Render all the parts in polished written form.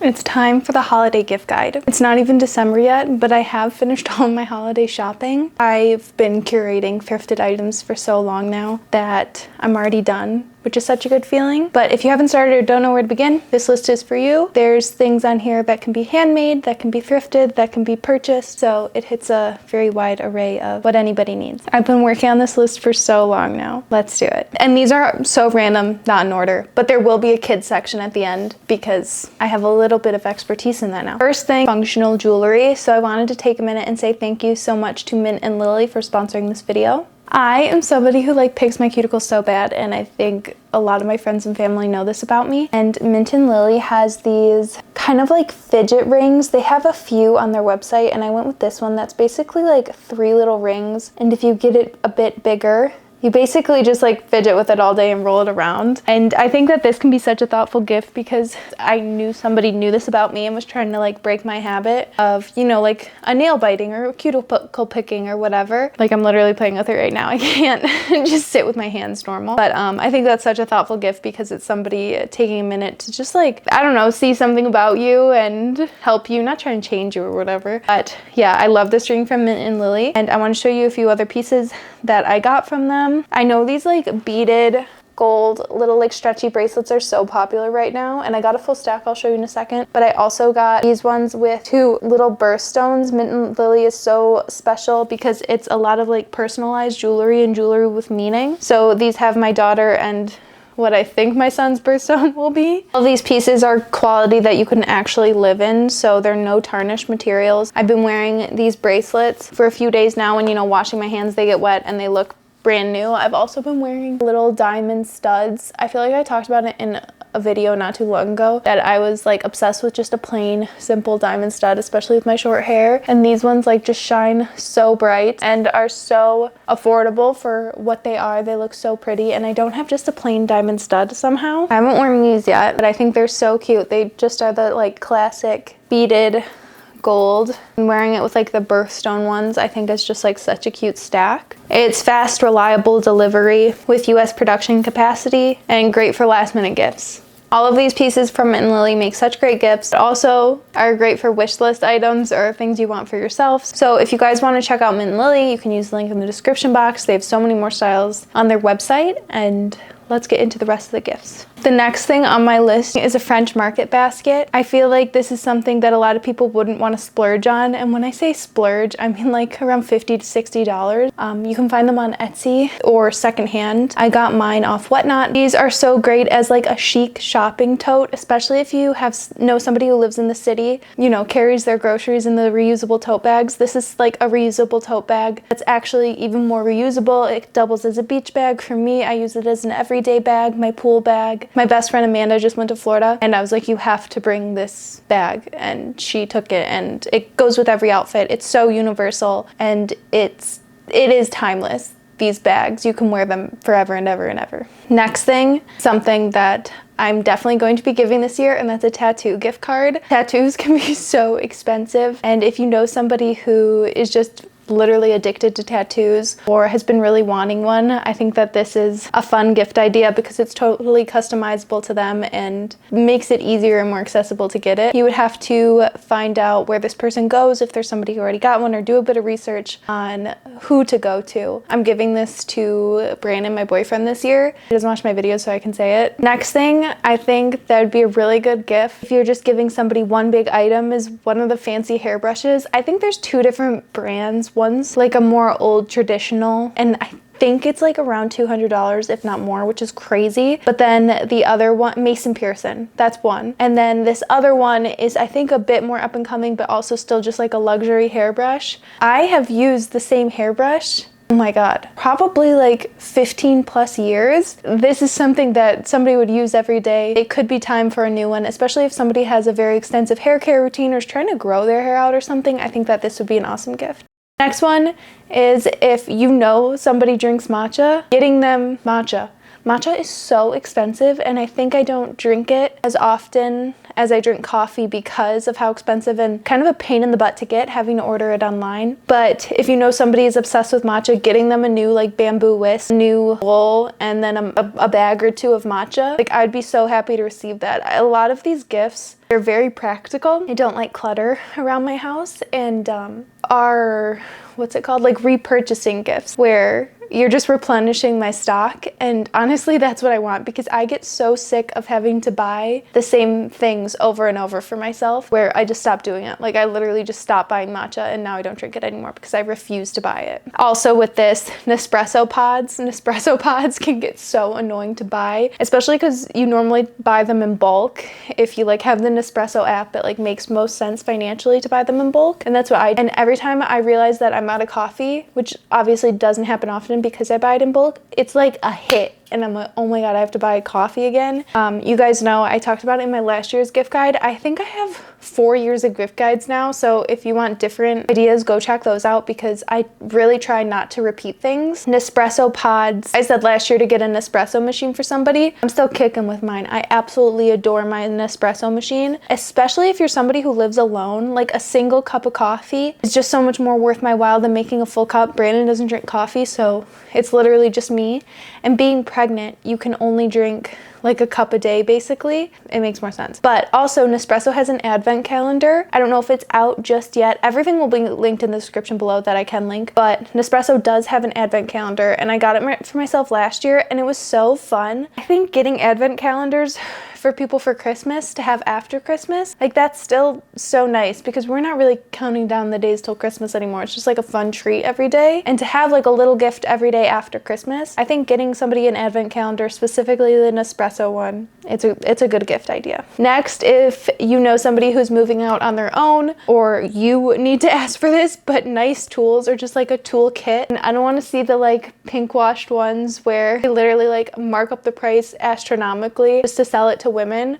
It's time for the holiday gift guide. It's not even December yet, but I have finished all my holiday shopping. I've been curating thrifted items for so long now that I'm already done, which is such a good feeling. But if you haven't started or don't know where to begin, this list is for you. There's things on here that can be handmade, that can be thrifted, that can be purchased. So it hits a very wide array of what anybody needs. I've been working on this list for so long now. Let's do it. And these are so random, not in order, but there will be a kids section at the end because I have a little bit of expertise in that now. First thing, functional jewelry. So I wanted to take a minute and say thank you so much to Mint and Lily for sponsoring this video. I am somebody who picks my cuticles so bad, and I think a lot of my friends and family know this about me. And Mint and Lily has these kind of fidget rings. They have a few on their website, and I went with this one that's basically 3 little rings. And if you get it a bit bigger, you basically just fidget with it all day and roll it around. And I think that this can be such a thoughtful gift because I knew somebody knew this about me and was trying to break my habit of, a nail biting or a cuticle picking or whatever. I'm literally playing with it right now. I can't just sit with my hands normal. But I think that's such a thoughtful gift because it's somebody taking a minute to just I don't know, see something about you and help you, not try and change you or whatever. But yeah, I love this ring from Mint and Lily. And I want to show you a few other pieces that I got from them. I know these beaded gold little stretchy bracelets are so popular right now, and I got a full stack I'll show you in a second, but I also got these ones with 2 little birthstones. Mint and Lily is so special because it's a lot of personalized jewelry and jewelry with meaning. So these have my daughter and what I think my son's birthstone will be. All these pieces are quality that you can actually live in, so they're no tarnished materials. I've been wearing these bracelets for a few days now, and washing my hands, they get wet and they look brand new. I've also been wearing little diamond studs. I feel like I talked about it in a video not too long ago that I was obsessed with just a plain simple diamond stud, especially with my short hair. And these ones just shine so bright and are so affordable for what they are. They look so pretty, and I don't have just a plain diamond stud somehow. I haven't worn these yet, but I think they're so cute. They just are the classic beaded gold, and wearing it with the birthstone ones I think is just such a cute stack. It's fast, reliable delivery with US production capacity and great for last minute gifts. All of these pieces from Mint and Lily make such great gifts, but also are great for wish list items or things you want for yourself. So if you guys want to check out Mint and Lily, you can use the link in the description box. They have so many more styles on their website, and let's get into the rest of the gifts. The next thing on my list is a French market basket. I feel like this is something that a lot of people wouldn't want to splurge on. And when I say splurge, I mean around $50 to $60. You can find them on Etsy or secondhand. I got mine off Whatnot. These are so great as a chic shopping tote, especially if you know somebody who lives in the city, carries their groceries in the reusable tote bags. This is a reusable tote bag that's actually even more reusable. It doubles as a beach bag. For me, I use it as an everyday bag, my pool bag. My best friend Amanda just went to Florida, and I was like, you have to bring this bag, and she took it, and it goes with every outfit. It's so universal, and it is timeless. These bags, you can wear them forever and ever and ever. Next thing, something that I'm definitely going to be giving this year, and that's a tattoo gift card. Tattoos can be so expensive, and if you know somebody who is just literally addicted to tattoos or has been really wanting one, I think that this is a fun gift idea because it's totally customizable to them and makes it easier and more accessible to get it. You would have to find out where this person goes if there's somebody who already got one, or do a bit of research on who to go to. I'm giving this to Brandon, my boyfriend, this year. He doesn't watch my videos, so I can say it. Next thing, I think that would be a really good gift if you're just giving somebody one big item, is one of the fancy hairbrushes. I think there's 2 different brands. One's a more old traditional, and I think it's around $200, if not more, which is crazy. But then the other one, Mason Pearson, that's one. And then this other one is, I think, a bit more up and coming, but also still just a luxury hairbrush. I have used the same hairbrush, oh my god, probably 15 plus years. This is something that somebody would use every day. It could be time for a new one, especially if somebody has a very extensive hair care routine or is trying to grow their hair out or something. I think that this would be an awesome gift. Next one is if you know somebody drinks matcha, getting them matcha. Matcha is so expensive, and I think I don't drink it as often as I drink coffee because of how expensive and kind of a pain in the butt to get, having to order it online. But if you know somebody is obsessed with matcha, getting them a new like bamboo whisk, new bowl, and then a bag or two of matcha, like I'd be so happy to receive that. A lot of these gifts, they're very practical. I don't like clutter around my house, and are, what's it called, like repurchasing gifts, where you're just replenishing my stock. And honestly, that's what I want, because I get so sick of having to buy the same things over and over for myself, where I just stopped doing it. Like I literally just stopped buying matcha, and now I don't drink it anymore because I refuse to buy it. Also with this, Nespresso pods can get so annoying to buy, especially because you normally buy them in bulk. If you like have the Nespresso app, it like makes most sense financially to buy them in bulk. And that's what I do. And every time I realize that I'm out of coffee, which obviously doesn't happen often because I buy it in bulk, it's like a hit. And I'm like, oh my God, I have to buy coffee again. You guys know I talked about it in my last year's gift guide. I think I have 4 years of gift guides now. So if you want different ideas, go check those out, because I really try not to repeat things. Nespresso pods. I said last year to get a Nespresso machine for somebody. I'm still kicking with mine. I absolutely adore my Nespresso machine, especially if you're somebody who lives alone. Like a single cup of coffee is just so much more worth my while than making a full cup. Brandon doesn't drink coffee, so it's literally just me. And being pregnant, you can only drink like a cup a day, basically. It makes more sense. But also Nespresso has an advent calendar. I don't know if it's out just yet. Everything will be linked in the description below that I can link, but Nespresso does have an advent calendar, and I got it for myself last year, and it was so fun. I think getting advent calendars for people for Christmas to have after Christmas, like that's still so nice, because we're not really counting down the days till Christmas anymore. It's just like a fun treat every day, and to have like a little gift every day after Christmas, I think getting somebody an advent calendar, specifically the Nespresso one, it's a good gift idea. Next, if you know somebody who's moving out on their own, or you need to ask for this, but nice tools, or just like a tool kit. And I don't want to see the like pink washed ones where they literally like mark up the price astronomically just to sell it to women.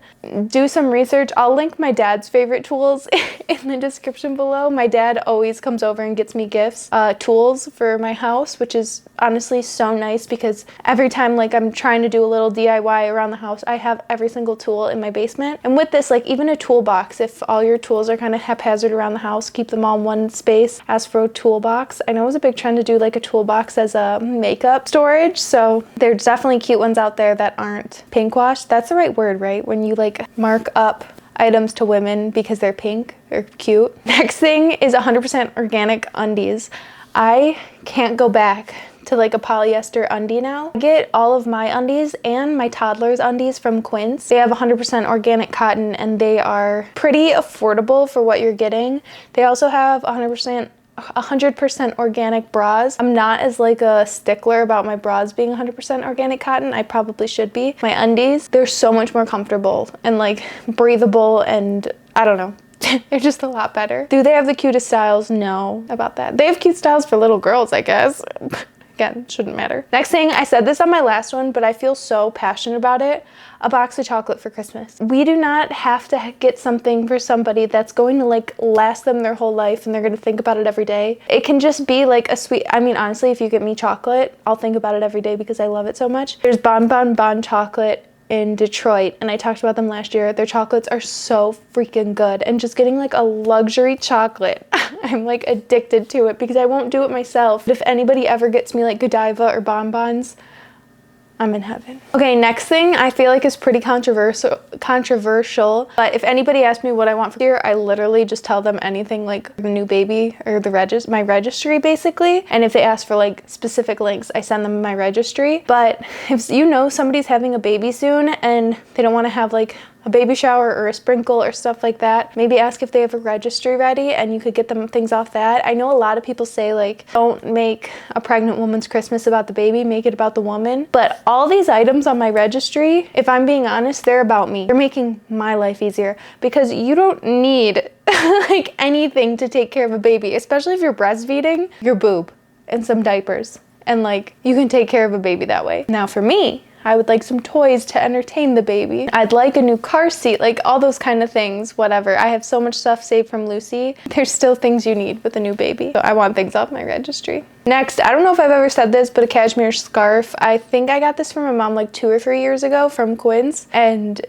Do some research. I'll link my dad's favorite tools in the description below. My dad always comes over and gets me gifts, tools for my house, which is honestly so nice, because every time like I'm trying to do a little DIY around the house, I have every single tool in my basement. And with this, like even a toolbox, if all your tools are kind of haphazard around the house, keep them all in one space. Ask for a toolbox. I know it was a big trend to do like a toolbox as a makeup storage, so there's definitely cute ones out there that aren't pink washed. That's the right word, right? When you like mark up items to women because they're pink or cute. Next thing is 100% organic undies. I can't go back to like a polyester undie now. I get all of my undies and my toddler's undies from Quince. They have 100% organic cotton, and they are pretty affordable for what you're getting. They also have 100% organic bras. I'm not as like a stickler about my bras being 100% organic cotton. I probably should be. My undies, they're so much more comfortable and like breathable, and I don't know. They're just a lot better. Do they have the cutest styles? No, about that. They have cute styles for little girls, I guess. Again, shouldn't matter. Next thing, I said this on my last one, but I feel so passionate about it. A box of chocolate for Christmas. We do not have to get something for somebody that's going to like last them their whole life and they're going to think about it every day. It can just be like a sweet, I mean, honestly, if you get me chocolate, I'll think about it every day because I love it so much. There's Bon Bon Bon chocolate in Detroit, and I talked about them last year. Their chocolates are so freaking good, and just getting like a luxury chocolate, I'm like addicted to it because I won't do it myself. But if anybody ever gets me like Godiva or bonbons, I'm in heaven. Okay, next thing I feel like is pretty controversial, but if anybody asks me what I want for year, I literally just tell them anything like the new baby or the my registry basically. And if they ask for like specific links, I send them my registry. But if you know somebody's having a baby soon and they don't want to have like a baby shower or a sprinkle or stuff like that, maybe ask if they have a registry ready and you could get them things off that. I know a lot of people say like, don't make a pregnant woman's Christmas about the baby, make it about the woman. But all these items on my registry, if I'm being honest, they're about me. They're making my life easier because you don't need like anything to take care of a baby, especially if you're breastfeeding, your boob and some diapers. And like, you can take care of a baby that way. Now for me, I would like some toys to entertain the baby. I'd like a new car seat, like all those kind of things, whatever. I have so much stuff saved from Lucy. There's still things you need with a new baby. So I want things off my registry. Next, I don't know if I've ever said this, but a cashmere scarf. I think I got this from my mom like 2 or 3 years ago from Quinn's, and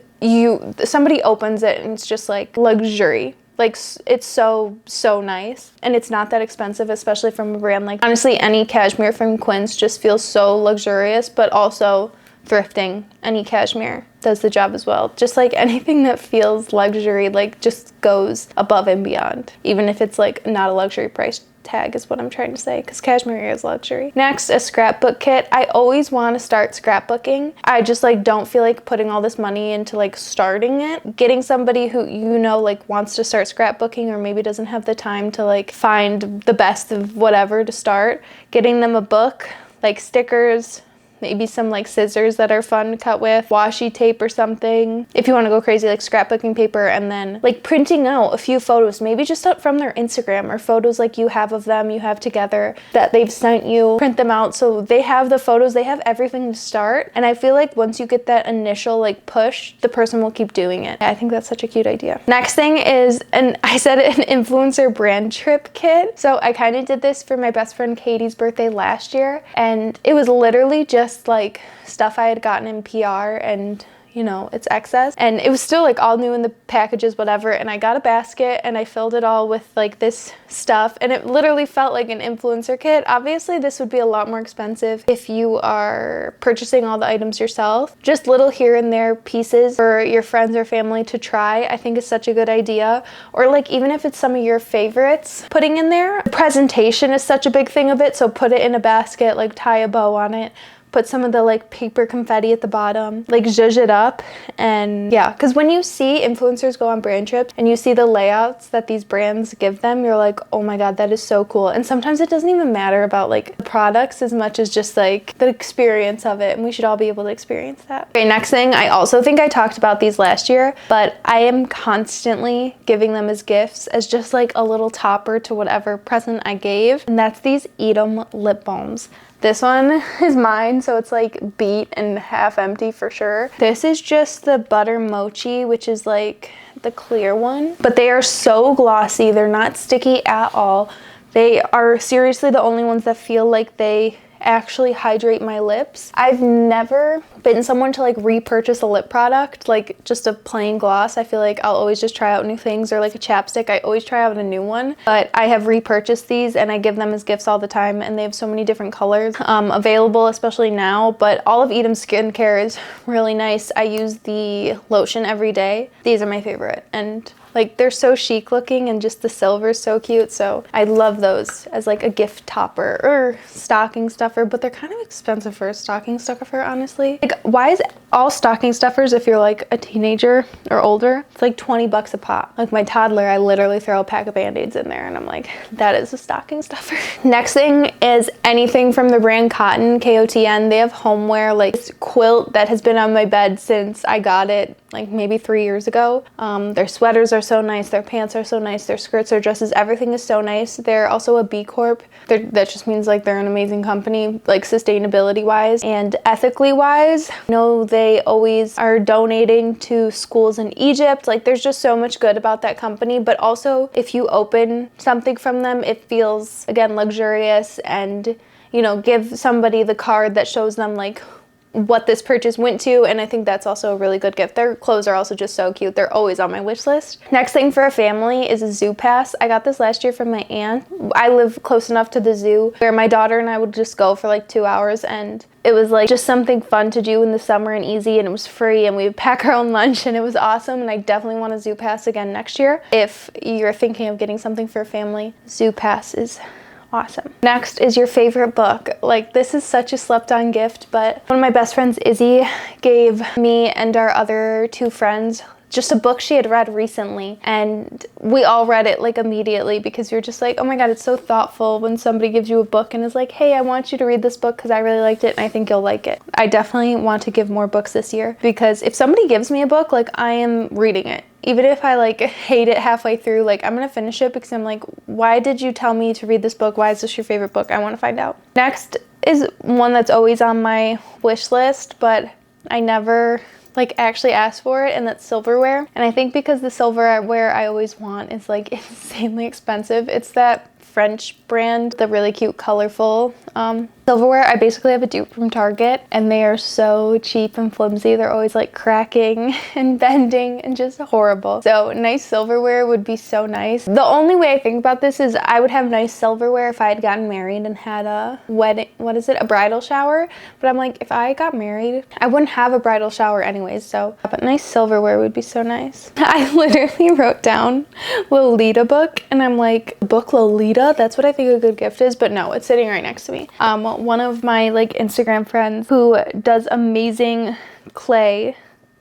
somebody opens it and it's just like luxury. Like, it's so nice, and it's not that expensive, especially from a brand like, honestly, any cashmere from Quinn's just feels so luxurious, but also thrifting, any cashmere does the job as well. Just like anything that feels luxury, like just goes above and beyond, even if it's like not a luxury price tag is what I'm trying to say, because cashmere is luxury. Next, a scrapbook kit. I always want to start scrapbooking. I just like don't feel like putting all this money into like starting it. Getting somebody who like wants to start scrapbooking or maybe doesn't have the time to like find the best of whatever to start, getting them a book, like stickers, maybe some like scissors that are fun to cut with, washi tape or something. If you want to go crazy, like scrapbooking paper, and then like printing out a few photos, maybe just up from their Instagram or photos like you have of them, you have together that they've sent you, print them out so they have the photos, they have everything to start. And I feel like once you get that initial like push, the person will keep doing it. I think that's such a cute idea. Next thing is, and I said it, an influencer brand trip kit. So I kind of did this for my best friend Katie's birthday last year, and it was literally just like stuff I had gotten in PR, and it's excess, and it was still like all new in the packages, whatever, and I got a basket and I filled it all with like this stuff, and it literally felt like an influencer kit. Obviously this would be a lot more expensive if you are purchasing all the items yourself. Just little here and there pieces for your friends or family to try, I think is such a good idea. Or like even if it's some of your favorites, putting in there. The presentation is such a big thing of it, so put it in a basket, like tie a bow on it, put some of the like paper confetti at the bottom, like zhuzh it up. And yeah, because when you see influencers go on brand trips and you see the layouts that these brands give them, you're like, oh my god, that is so cool. And sometimes it doesn't even matter about like the products as much as just like the experience of it, and we should all be able to experience that. Okay, next thing, I also think I talked about these last year, but I am constantly giving them as gifts, as just like a little topper to whatever present I gave, and that's these Edam lip balms. This one is mine, so it's like beat and half empty for sure. This is just the butter mochi, which is like the clear one, but they are so glossy. They're not sticky at all. They are seriously the only ones that feel like they actually hydrate my lips. I've never been someone to like repurchase a lip product, like just a plain gloss. I feel like I'll always just try out new things, or like a chapstick, I always try out a new one. But I have repurchased these and I give them as gifts all the time, and they have so many different colors available, especially now. But all of Edam's skincare is really nice. I use the lotion every day. These are my favorite, and like they're so chic looking, and just the silver is so cute. So I love those as like a gift topper or stocking stuffer, but they're kind of expensive for a stocking stuffer, honestly. Like, why is all stocking stuffers, if you're like a teenager or older, it's like 20 bucks a pop? Like my toddler, I literally throw a pack of Band-Aids in there and I'm like, that is a stocking stuffer. Next thing is anything from the brand Cotton, KOTN. They have homeware, like this quilt that has been on my bed since I got it like maybe 3 years ago. Their sweaters are so nice, their pants are so nice, their skirts, their dresses, everything is so nice. They're also a B Corp. That just means like they're an amazing company, like sustainability wise and ethically wise. You know, they always are donating to schools in Egypt. Like there's just so much good about that company. But also if you open something from them, it feels again luxurious, and give somebody the card that shows them like what this purchase went to, and I think that's also a really good gift. Their clothes are also just so cute. They're always on my wish list. Next thing for a family is a zoo pass. I got this last year from my aunt. I live close enough to the zoo where my daughter and I would just go for like 2 hours, and it was like just something fun to do in the summer and easy, and it was free, and we would pack our own lunch, and it was awesome. And I definitely want a zoo pass again next year. If you're thinking of getting something for a family, zoo pass is awesome. Next is your favorite book. Like this is such a slept on gift, but one of my best friends, Izzy, gave me and our other 2 friends just a book she had read recently, and we all read it like immediately because we were just like, oh my god, it's so thoughtful when somebody gives you a book and is like, hey, I want you to read this book because I really liked it and I think you'll like it. I definitely want to give more books this year, because if somebody gives me a book, like I am reading it. Even if I like hate it halfway through, like I'm gonna finish it because I'm like, why did you tell me to read this book? Why is this your favorite book? I want to find out. Next is one that's always on my wish list, but I never like actually asked for it, and that's silverware. And I think because the silverware I always want is like insanely expensive. It's that French brand, the really cute, colorful silverware. I basically have a dupe from Target, and they are so cheap and flimsy. They're always like cracking and bending and just horrible. So nice silverware would be so nice. The only way I think about this is I would have nice silverware if I had gotten married and had a wedding, a bridal shower. But I'm like, if I got married, I wouldn't have a bridal shower anyways. So, but nice silverware would be so nice. I literally wrote down Lolita book, and I'm like, book Lolita? That's what I think a good gift is, but no, it's sitting right next to me. One of my like Instagram friends who does amazing clay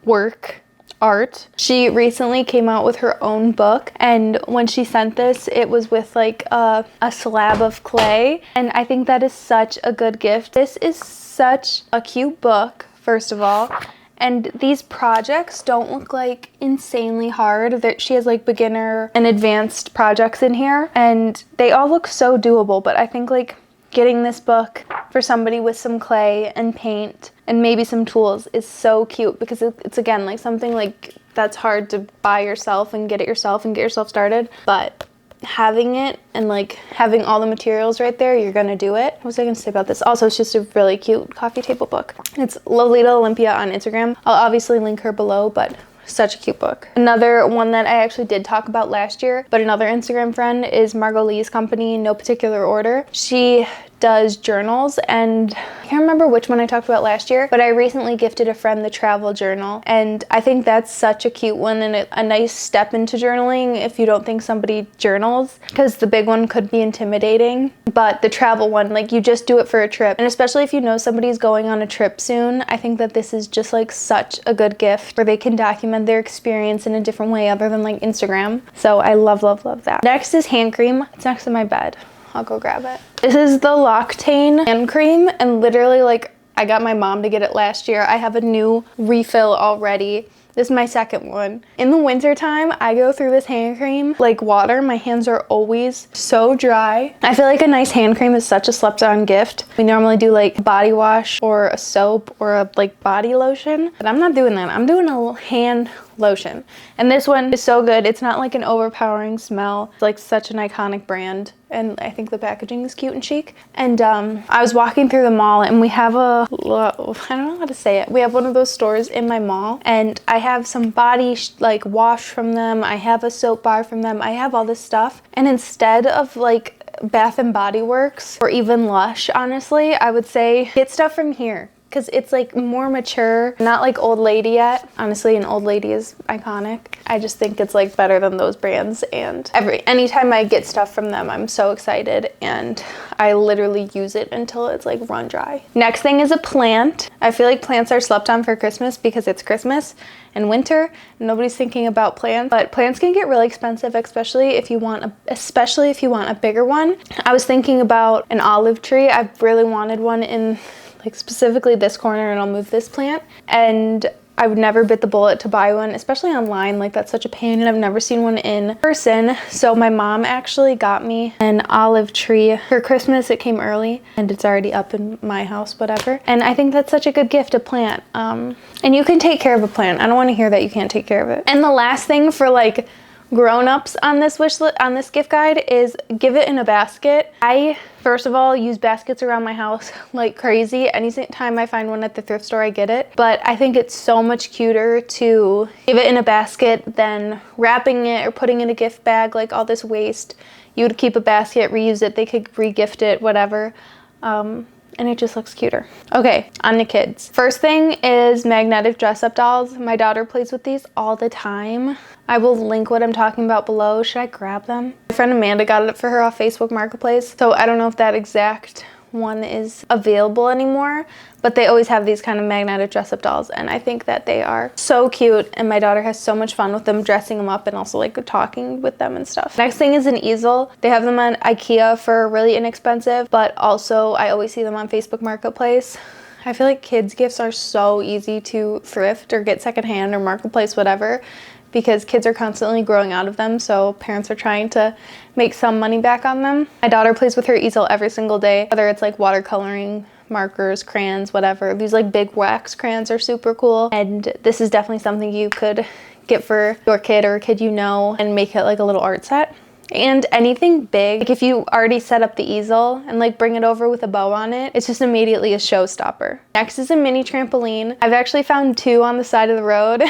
work art, she recently came out with her own book, and when she sent this, it was with like a slab of clay, and I think that is such a good gift. This is such a cute book, first of all. And these projects don't look like insanely hard. She has like beginner and advanced projects in here, and they all look so doable. But I think like getting this book for somebody with some clay and paint and maybe some tools is so cute, because it's again like something like that's hard to buy yourself and get it yourself and get yourself started. But having it and like having all the materials right there, you're gonna do it. What was I gonna say about this? Also, it's just a really cute coffee table book. It's Lolita Olympia on Instagram. I'll obviously link her below, but such a cute book. Another one that I actually did talk about last year, but another Instagram friend, is Margot Lee's company, No Particular Order. She does journals, and I can't remember which one I talked about last year, but I recently gifted a friend the travel journal, and I think that's such a cute one and a nice step into journaling if you don't think somebody journals, because the big one could be intimidating, but the travel one, like you just do it for a trip, and especially if you know somebody's going on a trip soon, I think that this is just like such a good gift where they can document their experience in a different way other than like Instagram. So I love, love, love that. Next is hand cream. It's next to my bed. I'll go grab it. This is the L'Occitane hand cream, and literally like I got my mom to get it last year. I have a new refill already. This is my second one. In the winter time, I go through this hand cream like water. My hands are always so dry. I feel like a nice hand cream is such a slept-on gift. We normally do like body wash or a soap or a like body lotion, but I'm not doing that. I'm doing a hand lotion. And this one is so good. It's not like an overpowering smell. It's like such an iconic brand, and I think the packaging is cute and chic. And I was walking through the mall, and we have I don't know how to say it. We have one of those stores in my mall, and I have some body like wash from them. I have a soap bar from them. I have all this stuff, and instead of like Bath and Body Works or even Lush, honestly, I would say get stuff from here, because it's like more mature, not like Old Lady yet. Honestly, an Old Lady is iconic. I just think it's like better than those brands, and anytime I get stuff from them, I'm so excited, and I literally use it until it's like run dry. Next thing is a plant. I feel like plants are slept on for Christmas because it's Christmas and winter, and nobody's thinking about plants, but plants can get really expensive, especially if you want a bigger one. I was thinking about an olive tree. I've really wanted one in like specifically this corner, and I'll move this plant, and I would never bit the bullet to buy one, especially online. Like that's such a pain, and I've never seen one in person. So my mom actually got me an olive tree for Christmas. It came early, and it's already up in my house, whatever. And I think that's such a good gift, a plant. And you can take care of a plant. I don't want to hear that you can't take care of it. And the last thing for like grown-ups on this on this gift guide is give it in a basket. I first of all use baskets around my house like crazy. Anytime I find one at the thrift store, I get it. But I think it's so much cuter to give it in a basket than wrapping it or putting in a gift bag, like all this waste. You would keep a basket, reuse it, they could re-gift it, whatever. And it just looks cuter. Okay, on to kids. First thing is magnetic dress-up dolls. My daughter plays with these all the time. I will link what I'm talking about below. Should I grab them? My friend Amanda got it for her off Facebook Marketplace, so I don't know if that exact one is available anymore, but they always have these kind of magnetic dress-up dolls, and I think that they are so cute, and my daughter has so much fun with them, dressing them up and also like talking with them and stuff. Next thing is an easel. They have them on IKEA for really inexpensive, but also I always see them on Facebook Marketplace. I feel like kids gifts are so easy to thrift or get secondhand or Marketplace, whatever, because kids are constantly growing out of them, so parents are trying to make some money back on them. My daughter plays with her easel every single day, whether it's like watercoloring markers, crayons, whatever. These like big wax crayons are super cool, and this is definitely something you could get for your kid or a kid you know and make it like a little art set. And anything big, like if you already set up the easel and like bring it over with a bow on it, it's just immediately a showstopper. Next is a mini trampoline. I've actually found 2 on the side of the road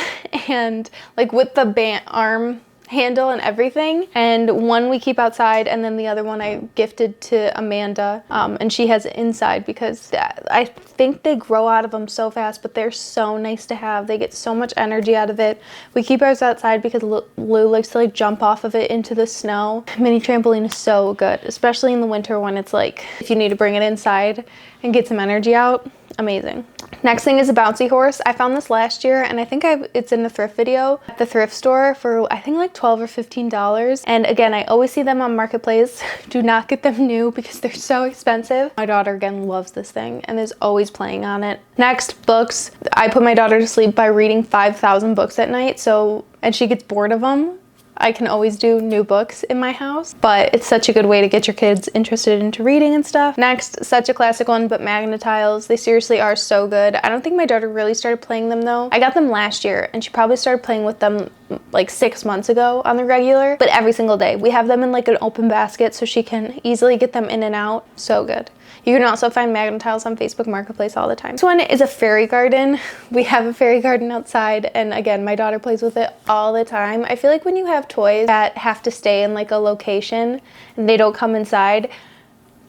and like with the arm handle and everything, and one we keep outside and then the other one I gifted to Amanda, and she has it inside because I think they grow out of them so fast, but they're so nice to have. They get so much energy out of it. We keep ours outside because Lou likes to like jump off of it into the snow. Mini trampoline is so good, especially in the winter when it's like if you need to bring it inside and get some energy out. Amazing. Next thing is a bouncy horse. I found this last year and I think it's in the thrift video at the thrift store for I think like $12 or $15. And again, I always see them on Marketplace. Do not get them new because they're so expensive. My daughter again loves this thing and is always playing on it. Next, books. I put my daughter to sleep by reading 5,000 books at night, and she gets bored of them. I can always do new books in my house, but it's such a good way to get your kids interested into reading and stuff. Next, such a classic one, but magnet tiles. They seriously are so good. I don't think my daughter really started playing them though. I got them last year and she probably started playing with them like 6 months ago on the regular, but every single day. We have them in like an open basket so she can easily get them in and out. So good. You can also find magnet tiles on Facebook Marketplace all the time. This one is a fairy garden. We have a fairy garden outside, and again, my daughter plays with it all the time. I feel like when you have toys that have to stay in like a location and they don't come inside,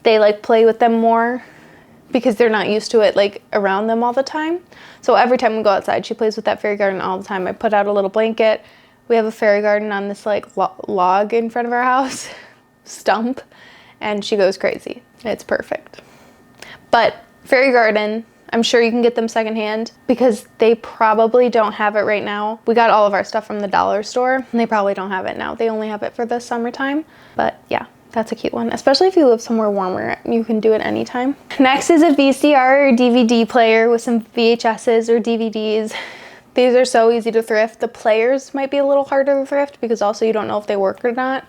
they like play with them more because they're not used to it like around them all the time. So every time we go outside, she plays with that fairy garden all the time. I put out a little blanket. We have a fairy garden on this like log in front of our house, stump, and she goes crazy. It's perfect. But fairy garden, I'm sure you can get them secondhand because they probably don't have it right now. We got all of our stuff from the dollar store and they probably don't have it now. They only have it for the summertime. But yeah, that's a cute one. Especially if you live somewhere warmer, you can do it anytime. Next is a VCR or DVD player with some VHSs or DVDs. These are so easy to thrift. The players might be a little harder to thrift because also you don't know if they work or not.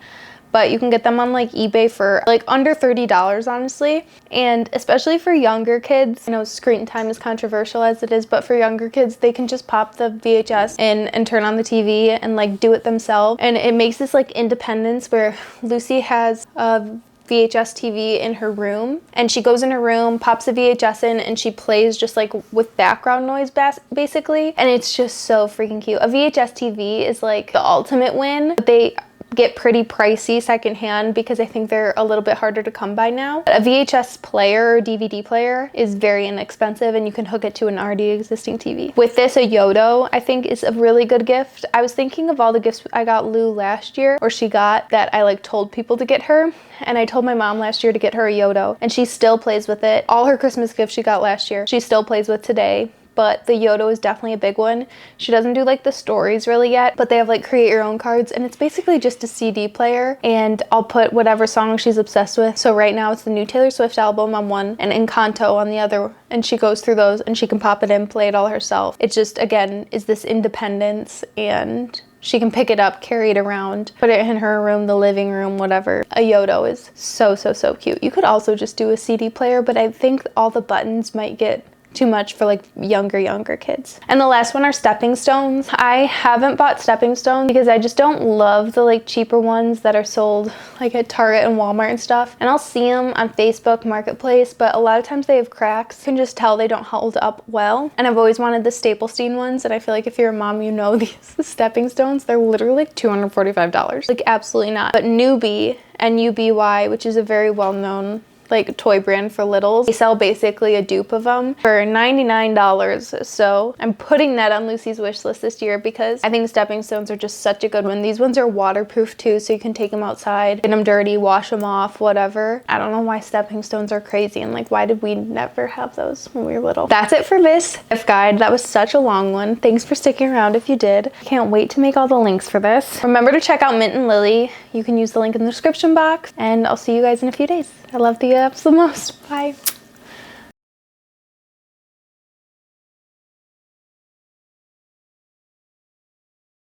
But you can get them on like eBay for like under $30, honestly. And especially for younger kids, I know screen time is controversial as it is, but for younger kids, they can just pop the VHS in and turn on the TV and like do it themselves. And it makes this like independence where Lucy has a VHS TV in her room and she goes in her room, pops a VHS in, and she plays just like with background noise basically. And it's just so freaking cute. A VHS TV is like the ultimate win. They get pretty pricey secondhand because I think they're a little bit harder to come by now. A VHS player or DVD player is very inexpensive and you can hook it to an already existing TV. With this, a Yodo I think is a really good gift. I was thinking of all the gifts I got Lou last year, or she got, that I like told people to get her, and I told my mom last year to get her a Yodo and she still plays with it. All her Christmas gifts she got last year, she still plays with today. But the Yodo is definitely a big one. She doesn't do like the stories really yet, but they have like create your own cards and it's basically just a CD player and I'll put whatever song she's obsessed with. So right now it's the new Taylor Swift album on one and Encanto on the other, and she goes through those and she can pop it in, play it all herself. It just, again, is this independence and she can pick it up, carry it around, put it in her room, the living room, whatever. A Yodo is so, so, so cute. You could also just do a CD player, but I think all the buttons might get too much for like younger kids. And the last one are stepping stones. I haven't bought stepping stones because I just don't love the like cheaper ones that are sold like at Target and Walmart and stuff. And I'll see them on Facebook Marketplace, but a lot of times they have cracks. You can just tell they don't hold up well. And I've always wanted the Staplestein ones, and I feel like if you're a mom, you know these stepping stones. They're literally like $245. Like absolutely not. But Newbie, N-U-B-Y, which is a very well-known like toy brand for littles. They sell basically a dupe of them for $99. So I'm putting that on Lucy's wish list this year because I think stepping stones are just such a good one. These ones are waterproof too, so you can take them outside, get them dirty, wash them off, whatever. I don't know why stepping stones are crazy and like why did we never have those when we were little. That's it for this gift guide. That was such a long one. Thanks for sticking around if you did. Can't wait to make all the links for this. Remember to check out Mint and Lily. You can use the link in the description box, and I'll see you guys in a few days. I love the apps the most. Bye.